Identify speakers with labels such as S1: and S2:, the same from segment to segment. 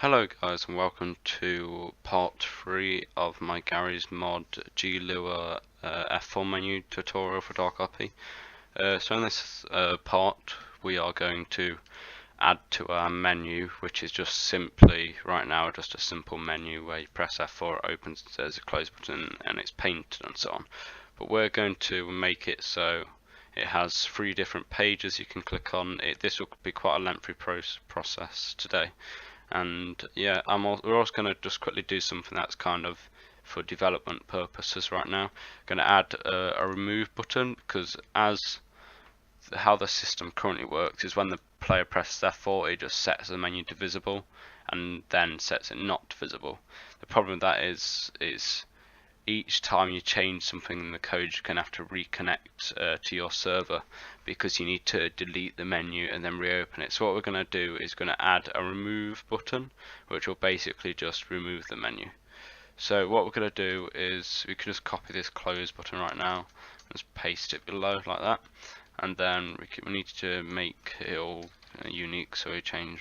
S1: Hello guys, and welcome to part 3 of my Gary's Mod GLUA F4 menu tutorial for DarkRP. So in this part we are going to add to our menu, which is just simply right now just a simple menu where you press F4, it opens, there's a close button and it's painted and so on. But we're going to make it so it has 3 different pages you can click on. This will be quite a lengthy process today. And yeah, we're also going to just quickly do something that's kind of for development purposes right now. Going to add a remove button, because how the system currently works is when the player presses F4, it just sets the menu to visible and then sets it not to visible. The problem with that is each time you change something in the code, you're going to have to reconnect to your server, because you need to delete the menu and then reopen it. So what we're going to do is going to add a remove button, which will basically just remove the menu. So what we're going to do is we can just copy this close button right now and just paste it below like that, and then we need to make it all unique, so we can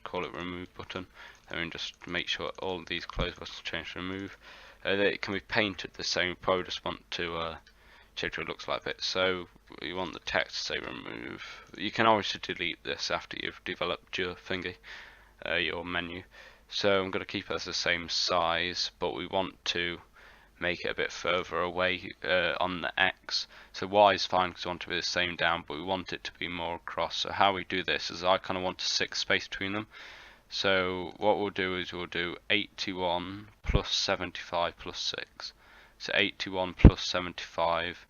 S1: call it remove button, and then just make sure all of these close buttons change to remove. It can be painted the same. Probably just want to change what it looks like a bit. So you want the text to say remove. You can obviously delete this after you've developed your thingy, your menu. So I'm going to keep it as the same size, but we want to make it a bit further away on the X. So Y is fine because we want it to be the same down, but we want it to be more across. So how we do this is I kind of want a 6 space between them. So what we'll do is we'll do 81 plus 75 plus 6. So 81 plus 75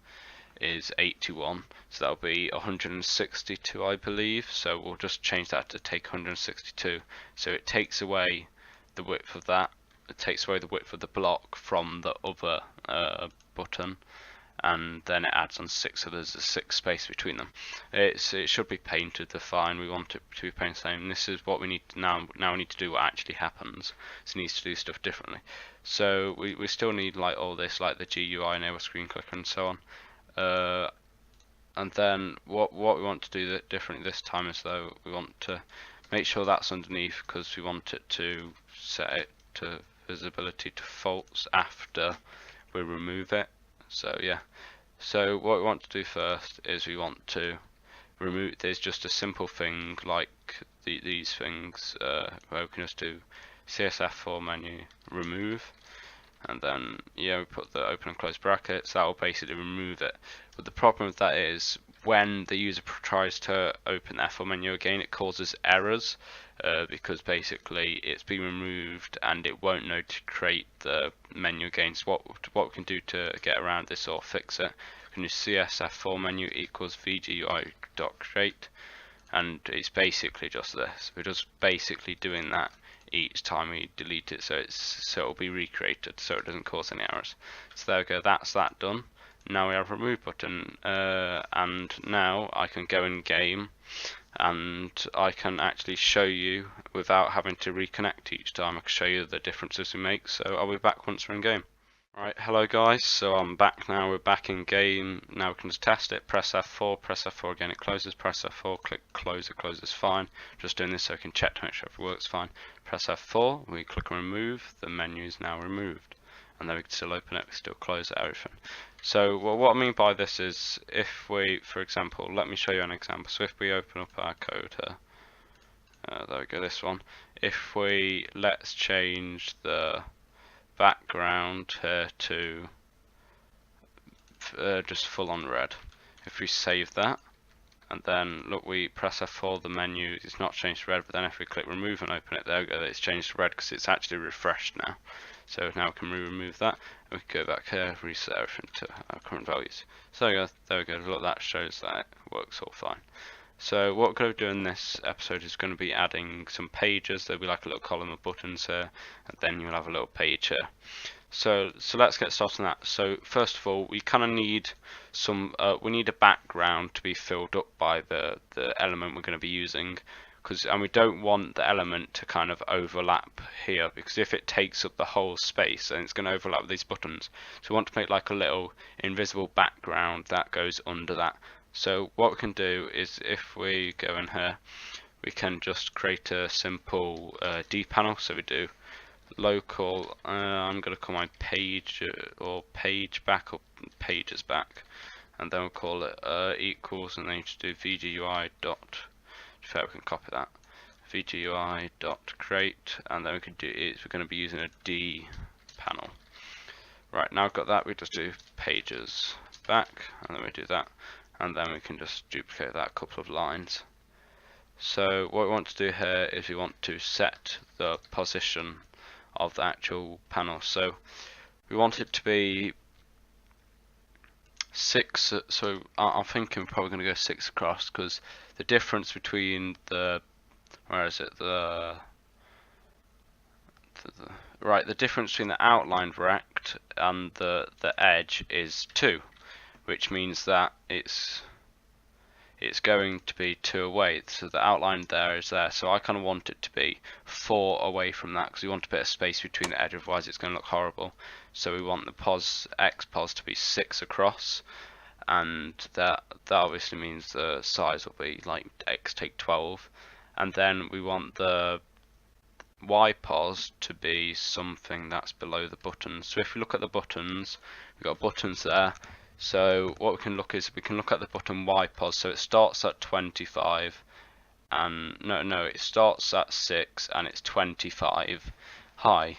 S1: is 81. So that'll be 162, I believe. So we'll just change that to take 162. So it takes away the width of that. It takes away the width of the block from the other button, and then it adds on 6, so there's a 6 space between them. It should be painted the fine. We want it to be painted the same. This is what we need to now we need to do what actually happens. So it needs to do stuff differently. So we still need like all this, like the GUI enable screen clicker and so on. And then what we want to do differently this time is, though, we want to make sure that's underneath, because we want it to set it to visibility to false after we remove it. So yeah, so what we want to do first is we want to remove. There's just a simple thing like these things where we can just do CSF4 menu remove, and then yeah, we put the open and close brackets. That will basically remove it. But the problem with that is when the user tries to open the F4 menu again, it causes errors. Because basically it's been removed and it won't know to create the menu again. So what we can do to get around this or fix it, we can use CSF4 menu equals VGUI.create, and it's basically just this. We're just basically doing that each time we delete it, so it'll be recreated, so it doesn't cause any errors. So there we go. That's that done. Now we have a remove button, and now I can go in game and I can actually show you without having to reconnect each time. I can show you the differences we make. So I'll be back once we're in game. Alright, hello guys, so I'm back now, we're back in game. Now we can just test it. Press F4 again, it closes. Press F4, click close, it closes fine. Just doing this so I can check to make sure it works fine. Press F4, we click remove, the menu is now removed. And then we can still open it, we still close it, everything. So what I mean by this is, if we, for example, let me show you an example. So if we open up our code here, there we go, this one. If we, let's change the background here to just full on red. If we save that, and then look, we press F4, the menu is not changed to red, but then if we click remove and open it, there we go, it's changed to red because it's actually refreshed now. So now we can remove that, and we can go back here, reset everything to our current values. So there we go, look, that shows that it works all fine. So what we're going to do in this episode is going to be adding some pages. There'll be like a little column of buttons here, and then you'll have a little page here. So let's get started on that. So first of all, we kind of need some, we need a background to be filled up by the element we're going to be using. And we don't want the element to kind of overlap here, because if it takes up the whole space, then it's going to overlap with these buttons. So we want to make like a little invisible background that goes under that. So what we can do is, if we go in here, we can just create a simple D panel. So we do local, I'm going to call my page or page back or pages back, and then we'll call it equals, and then you just do VGUI dot, fair, we can copy that, VGUI dot create, and then we can do it, we're going to be using a D panel. Right, now I've got that, we just do pages back, and then we do that, and then we can just duplicate that a couple of lines. So what we want to do here is we want to set the position of the actual panel. So we want it to be 6, so I'm thinking we're probably going to go 6 across, because the difference between the, where is it, the difference between the outlined rect and the edge is 2, which means that it's going to be 2 away. So the outline there is there, so I kind of want it to be 4 away from that, because we want a bit of space between the edge, otherwise it's going to look horrible. So we want the X pos to be 6 across, and that obviously means the size will be like X take 12, and then we want the Y pos to be something that's below the buttons. So if we look at the buttons, we've got buttons there. So what we can look is we can look at the button Y pos. So it starts at 25, and no, it starts at 6 and it's 25 high.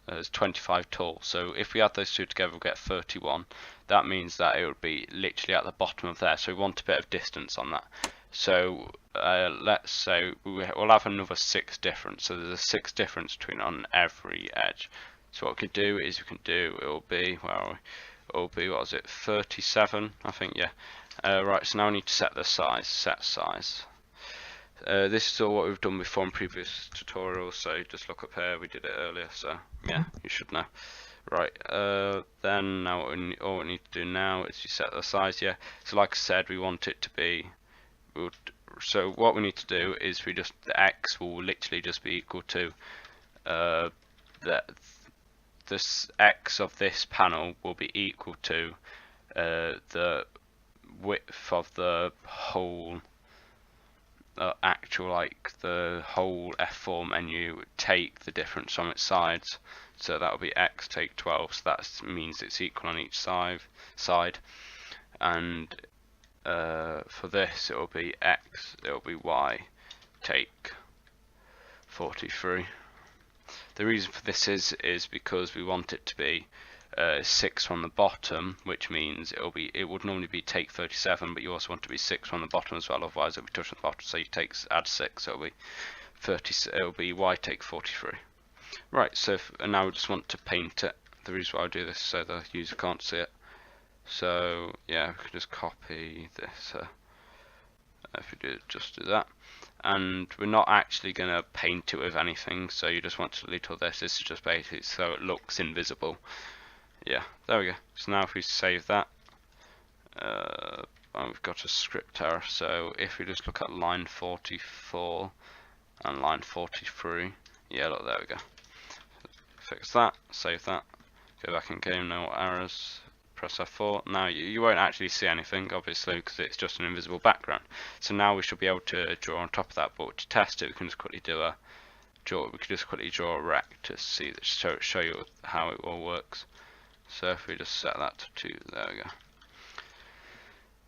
S1: It's 25 tall. So if we add those two together, we'll get 31. That means that it would be literally at the bottom of there. So we want a bit of distance on that. So let's say we'll have another 6 difference. So there's a 6 difference between on every edge. So what we can do is it will be, where are we? Will be, what was it, 37, I think, yeah. Right, so now we need to set the size, set size. This is all what we've done before in previous tutorials, so just look up here, we did it earlier, so yeah, you should know. Right, then now all we need to do now is you set the size, yeah. So like I said, we want it to be, so what we need to do is the X will literally just be equal to this X of this panel will be equal to the width of the whole the whole F4 menu, take the difference from its sides. So that will be X take 12, so that means it's equal on each side. And for this it will be X, it will be Y take 43. The reason for this is because we want it to be 6 from the bottom, which means it would normally be take 37, but you also want to be 6 from the bottom as well, otherwise it'll be touching the bottom. So you add 6, so it'll be 30. It'll be Y take 43. Right. So and now we just want to paint it. The reason why I do this is so the user can't see it. So yeah, we can just copy this. If we just do that. And we're not actually going to paint it with anything, so you just want to delete all this. This is just basically so it looks invisible. Yeah, there we go. So now if we save that, we've got a script error. So if we just look at line 44 and line 43, yeah, look, there we go. Fix that, save that, go back in game, no errors. Press F4. Now you won't actually see anything, obviously, because it's just an invisible background. So now we should be able to draw on top of that. But to test it, we can just quickly draw a rect to see that, show you how it all works. So if we just set that to 2, there we go.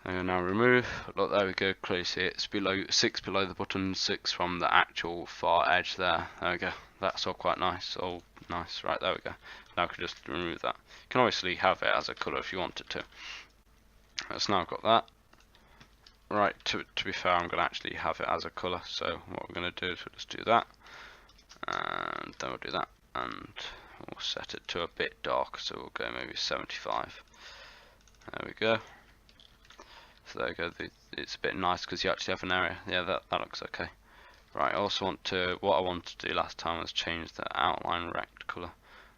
S1: And now remove. Look, there we go. Clearly see it's below 6 below the button, 6 from the actual far edge there. There we go. That's all quite nice. All nice. Right, there we go. Now we can just remove that. You can obviously have it as a colour if you wanted to. So now I've got that. Right, to be fair, I'm going to actually have it as a colour. So what we're going to do is we'll just do that, and then we'll do that, and we'll set it to a bit dark. So we'll go maybe 75. There we go. So there we go. It's a bit nice because you actually have an area. Yeah, that looks okay. Right, I also want to, what I wanted to do last time was change the outline rect colour.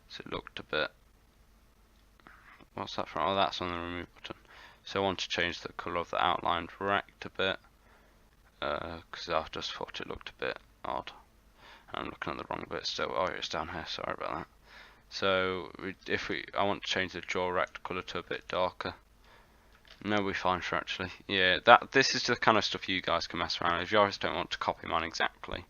S1: So it looked a bit, what's that from? Oh, that's on the remove button. So I want to change the colour of the outlined rect a bit, because I just thought it looked a bit odd. I'm looking at the wrong bit still. Oh, it's down here, sorry about that. So I want to change the draw rect colour to a bit darker. No, we fine for actually. Yeah, this is the kind of stuff you guys can mess around with. If you guys don't want to copy mine exactly.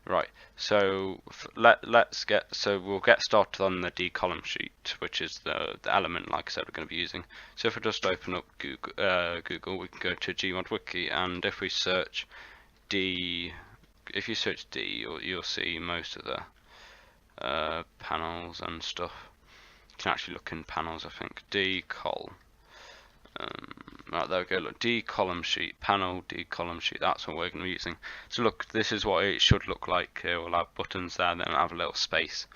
S1: Right, so we'll get started on the DColumnSheet, which is the element, like I said, we're going to be using. So if we just open up Google, we can go to Gmod Wiki, and if we search D, if you search D, you'll see most of the panels and stuff. You can actually look in panels, I think. Decol. Right, there we go. Look, DColumnSheet panel, DColumnSheet. That's what we're going to be using. So look, this is what it should look like. We'll have buttons there, and then have a little space.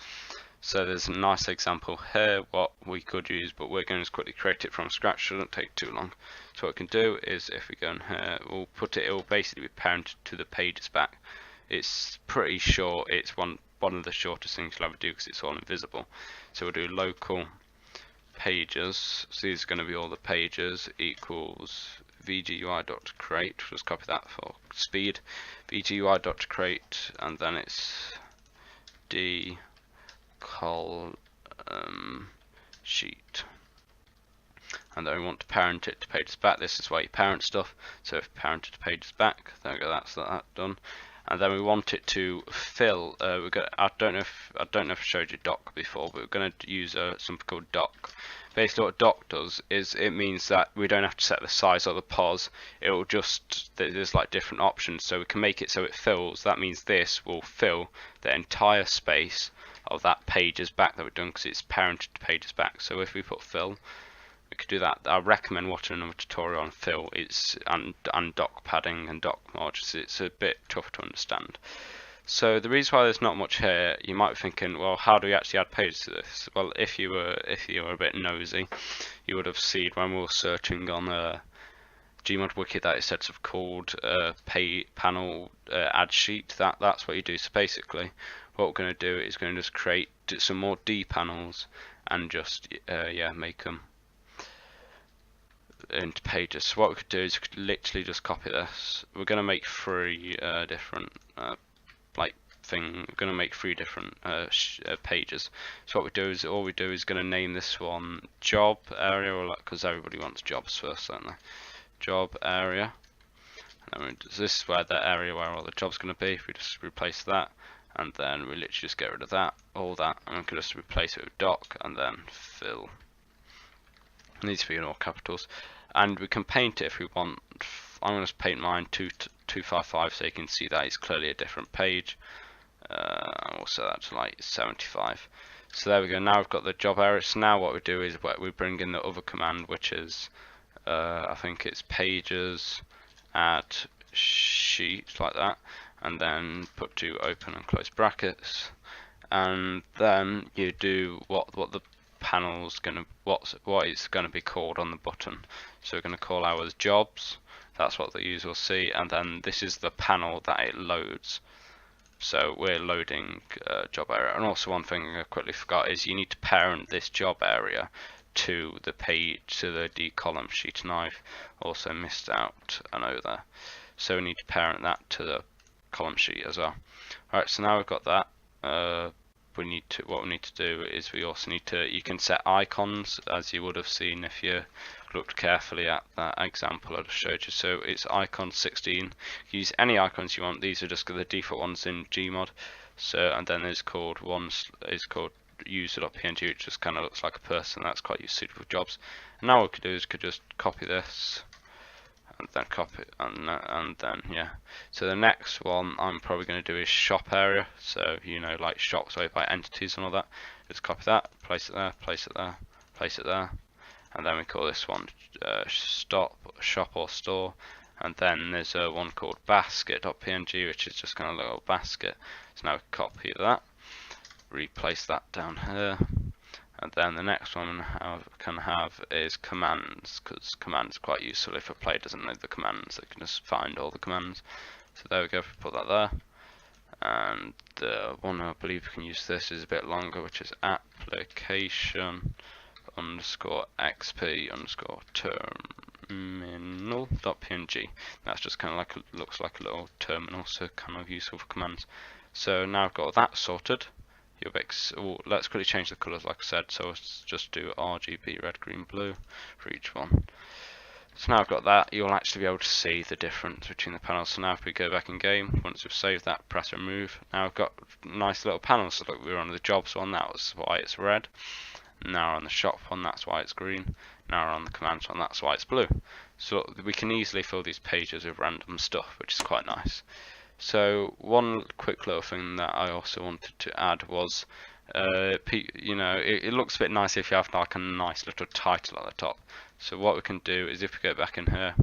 S1: So there's a nice example here what we could use, but we're going to quickly create it from scratch. Shouldn't take too long. So what we can do is, if we go in here, we'll put it. It will basically be parented to the pages back. It's pretty short. It's one of the shortest things you'll ever do because it's all invisible. So we'll do local pages, so these are going to be all the pages, equals vgui.create, just copy that for speed, vgui.create, and then it's DColumnSheet, and then we want to parent it to pages back. This is where you parent stuff, so if parented to pages back, there we go, that's that done. And then we want it to fill. I don't know if I showed you doc before, but we're going to use something called doc. Basically, what doc does is it means that we don't have to set the size or the pos. It will just, there's like different options, so we can make it so it fills. That means this will fill the entire space of that pages back that we've done because it's parented to pages back. So if we put fill, we could do that. I recommend watching another tutorial on fill. It's and doc padding and doc margins. It's a bit tough to understand. So the reason why there's not much here, you might be thinking, well, how do we actually add pages to this? Well, if you were a bit nosy, you would have seen when we were searching on Gmod Wiki that it said something called panel add sheet. That's what you do. So basically, what we're going to do is going to just create some more D panels and just make them into pages. So what we could do is we could literally just copy this. We're going to make three different we're going to make three different pages. So what we do is going to name this one job area, because everybody wants jobs first, don't they? Job area. And this is where the area where all the jobs going to be. If we just replace that, and then we literally just get rid of that, all that, and we can just replace it with doc and then fill. It needs to be in all capitals, and we can paint it if we want. I'm going to paint mine 255 so you can see that it's clearly a different page. I'll set that to like 75. So there we go. Now we've got the job area. So now what we do is we bring in the other command, which is I think it's pages add sheet, like that, and then put two open and close brackets, and then you do what the panel's gonna what it's gonna be called on the button. So we're gonna call ours jobs. That's what the user will see, and then this is the panel that it loads. So we're loading job area. And also one thing I quickly forgot is you need to parent this job area to the page, to the DColumnSheet, and I've also missed out a note there. So we need to parent that to the column sheet as well. Alright, so now we've got that. What we need to do is we also need to, you can set icons, as you would have seen if you looked carefully at that example I just showed you. So it's icon 16. Use any icons you want. These are just the default ones in Gmod. So, and then there's called user.png, which just kind of looks like a person. That's quite suitable for jobs. And now what we could do is could just copy this and then copy it, and then yeah. So the next one I'm probably going to do is shop area. So like shops owned by entities and all that. Just copy that, place it there, place it there, place it there, and then we call this one shop or store. And then there's one called basket.png, which is just kind of a little basket. So now we copy that, replace that down here. And then the next one can have is commands, because commands are quite useful if a player doesn't know the commands, they can just find all the commands. So there we go, put that there. And the one I believe we can use this is a bit longer, which is application_terminal.png. That's just kind of like looks like a little terminal, so kind of useful for commands. So now I've got that sorted. Let's quickly change the colours, like I said. So let's just do RGB red, green, blue for each one. So now I've got that, you'll actually be able to see the difference between the panels. So now if we go back in game, once we've saved that, press remove. Now I've got nice little panels. So look, we were on the jobs one, that was why it's red. Now we're on the shop one, that's why it's green. Now we're on the commands one, that's why it's blue. So we can easily fill these pages with random stuff, which is quite nice. So one quick little thing that I also wanted to add was, you know, it looks a bit nice if you have like a nice little title at the top. So what we can do is if we go back in here,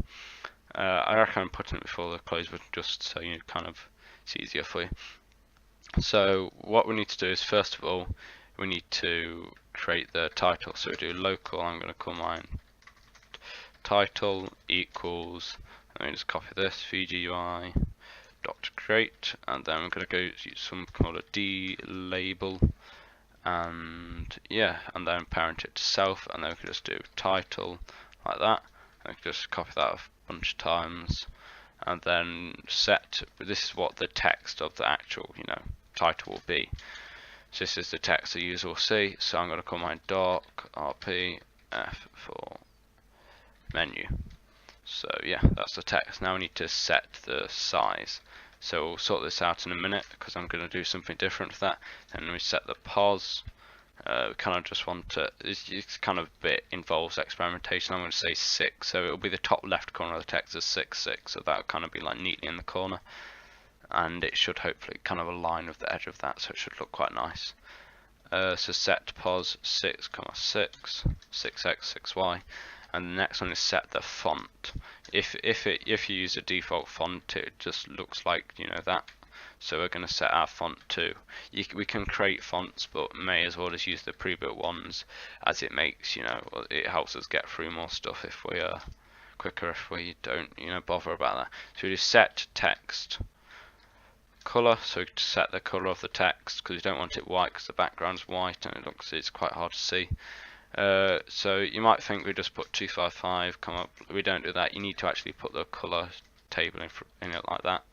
S1: I recommend putting it before the close button just so you kind of it's easier for you. So what we need to do is first of all we need to create the title. So we do local. I'm going to call mine title equals. Let me just copy this VGUI dot create, and then I'm going to go use some called a D label, and yeah, and then parent it to self, and then we can just do title like that. I can just copy that a bunch of times, and then set. This is what the text of the actual, you know, title will be. So this is the text the user will see. So I'm going to call mine DarkRP F for menu. So yeah, that's the text. Now we need to set the size. So we'll sort this out in a minute because I'm going to do something different for that. Then we set the pos. We kind of just want to, it's kind of a bit involves experimentation. I'm going to say 6, so it'll be the top left corner of the text is 6, so that'll kind of be like neatly in the corner, and it should hopefully kind of align with the edge of that, so it should look quite nice. So set pos 6, 6x 6y, and the next one is set the font. If you use a default font, it just looks like, you know, that. So we're going to set our font to. We can create fonts, but may as well just use the pre-built ones, as it makes, you know, it helps us get through more stuff if we are quicker if we don't, you know, bother about that. So we just set text color. So to set the color of the text, because you don't want it white because the background's white and it's quite hard to see. So you might think we just put 255 come up. We don't do that. You need to actually put the color table in it like that,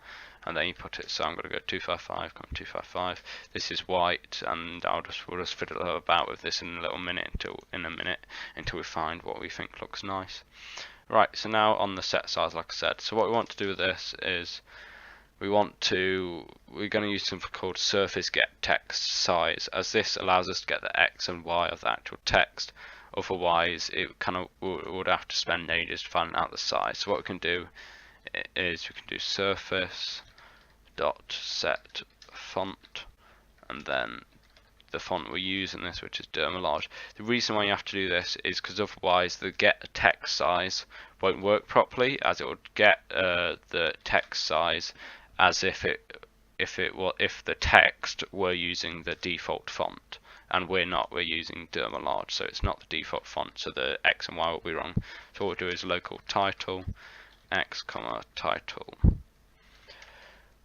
S1: and then you put it. So I'm going to go 255, 255. This is white, and we'll just fiddle about with this in a little minute until we find what we think looks nice. Right. So now on the set size, like I said. So what we want to do with this is we're going to use something called surface get text size, as this allows us to get the X and Y of the actual text. Otherwise, it kind of would have to spend ages to find out the size. So what we can do is we can do surface dot set font, and then the font we're using this, which is derma large. The reason why you have to do this is because otherwise the get text size won't work properly, as it would get the text size as if the text were using the default font, and we're not. We're using derma large, so it's not the default font. So the X and Y will be wrong. So what we'll do is local title X, title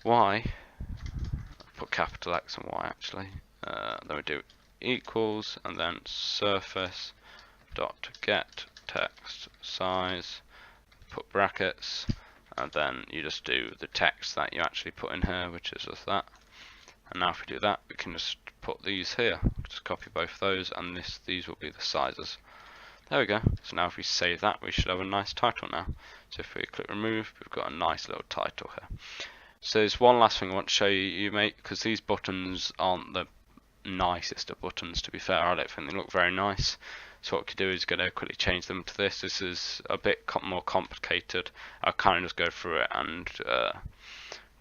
S1: Y. Put capital X and Y actually. Then we do equals, and then surface dot get text size. Put brackets. And then you just do the text that you actually put in here, which is just that. And now if we do that, we can just put these here. Just copy both of those, and these will be the sizes. There we go. So now if we save that, we should have a nice title now. So if we click remove, we've got a nice little title here. So there's one last thing I want to show you, mate, because these buttons aren't the nicest of buttons, to be fair. I don't think they look very nice. So what we could do is going to quickly change them to this. This is a bit more complicated. I'll kind of just go through it and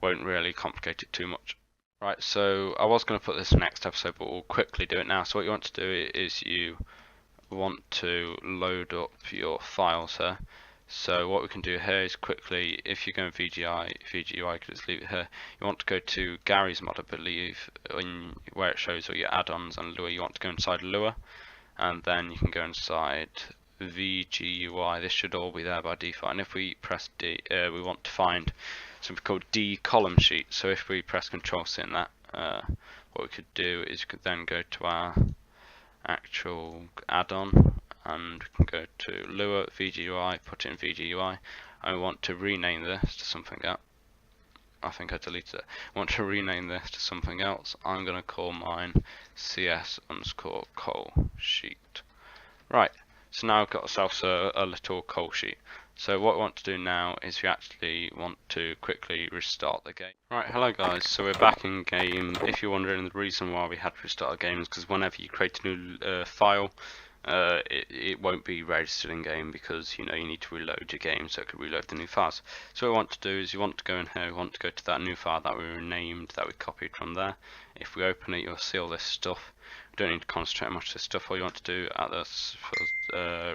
S1: won't really complicate it too much. Right, so I was going to put this next episode, but we'll quickly do it now. So what you want to do is you want to load up your files here. So what we can do here is quickly, if you go in VGUI, you can just leave it here. You want to go to Gary's mod, I believe, where it shows all your add-ons and Lua. You want to go inside Lua. And then you can go inside VGUI. This should all be there by default. And if we press D, we want to find something called DColumnSheet. So if we press Control-C in that, what we could do is we could then go to our actual add-on, and we can go to Lua VGUI, put it in VGUI, and we want to rename this to something else. I think I deleted it. I want to rename this to something else. I'm going to call mine CS_call sheet. Right, so now I've got ourselves a little call sheet. So what we want to do now is we actually want to quickly restart the game. Right, hello guys, so we're back in game. If you're wondering, the reason why we had to restart a game is because whenever you create a new file, it won't be registered in game because you need to reload your game so it can reload the new files. So what we want to do is you want to go in here, we want to go to that new file that we renamed, that we copied from there. If we open it, you'll see all this stuff. We don't need to concentrate on much of this stuff. All you want to do at this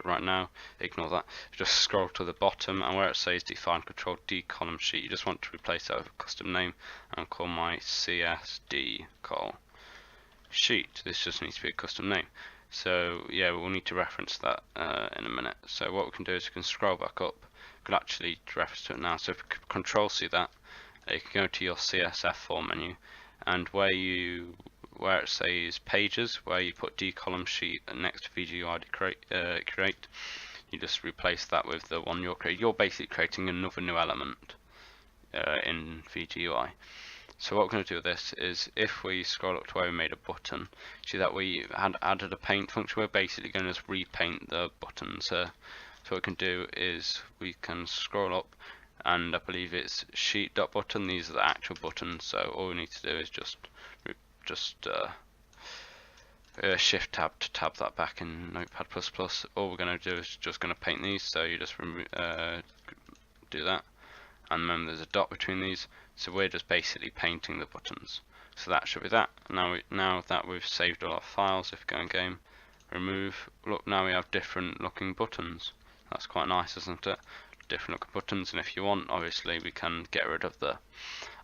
S1: right now, ignore that, just scroll to the bottom, and where it says define control DColumnSheet, you just want to replace that with a custom name and call my CS DColumnSheet. This just needs to be a custom name. So yeah, we'll need to reference that in a minute. So what we can do is we can scroll back up. We can actually reference to it now. So if we control C that, you can go to your CSF4 menu, and where it says pages, where you put DColumnSheet next to VGUI create, you just replace that with the one you're creating. You're basically creating another new element in VGUI. So what we're going to do with this is, if we scroll up to where we made a button, see that we had added a paint function. We're basically going to just repaint the buttons. So what we can do is we can scroll up, and I believe it's sheet.button. These are the actual buttons. So all we need to do is just shift tab to tab that back in Notepad++. All we're going to do is just going to paint these. So you just do that, and remember there's a dot between these. So we're just basically painting the buttons. So that should be that. Now that we've saved all our files, if we go in game, remove, look, now we have different looking buttons. That's quite nice, isn't it? Different looking buttons, and if you want, obviously we can get rid of the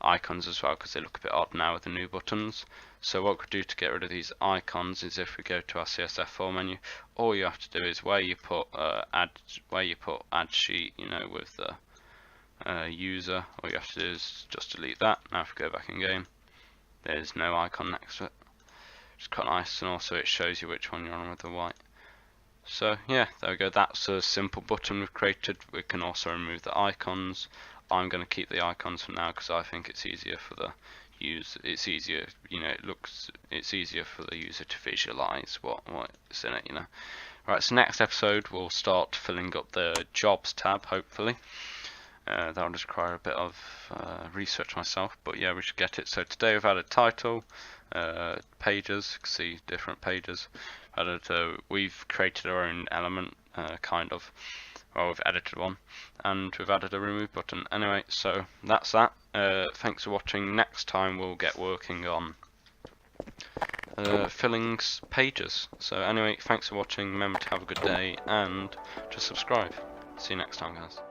S1: icons as well, because they look a bit odd now with the new buttons. So what we could do to get rid of these icons is, if we go to our CSF4 menu, all you have to do is where you put add sheet, with the user, all you have to do is just delete that. Now if we go back in game, there's no icon next to it. It's quite nice, and also it shows you which one you're on with the white. So yeah, there we go, that's a simple button we've created. We can also remove the icons. I'm going to keep the icons for now because I think it's easier for the user. It's easier, it's easier for the user to visualize what's in it, Right, so next episode we'll start filling up the jobs tab, hopefully. That'll just require a bit of research myself, but yeah, we should get it. So today we've added title, pages, you can see different pages. We've created our own element, we've edited one, and we've added a remove button. Anyway, so that's that. Thanks for watching. Next time we'll get working on filling pages. So anyway, thanks for watching. Remember to have a good day and to subscribe. See you next time, guys.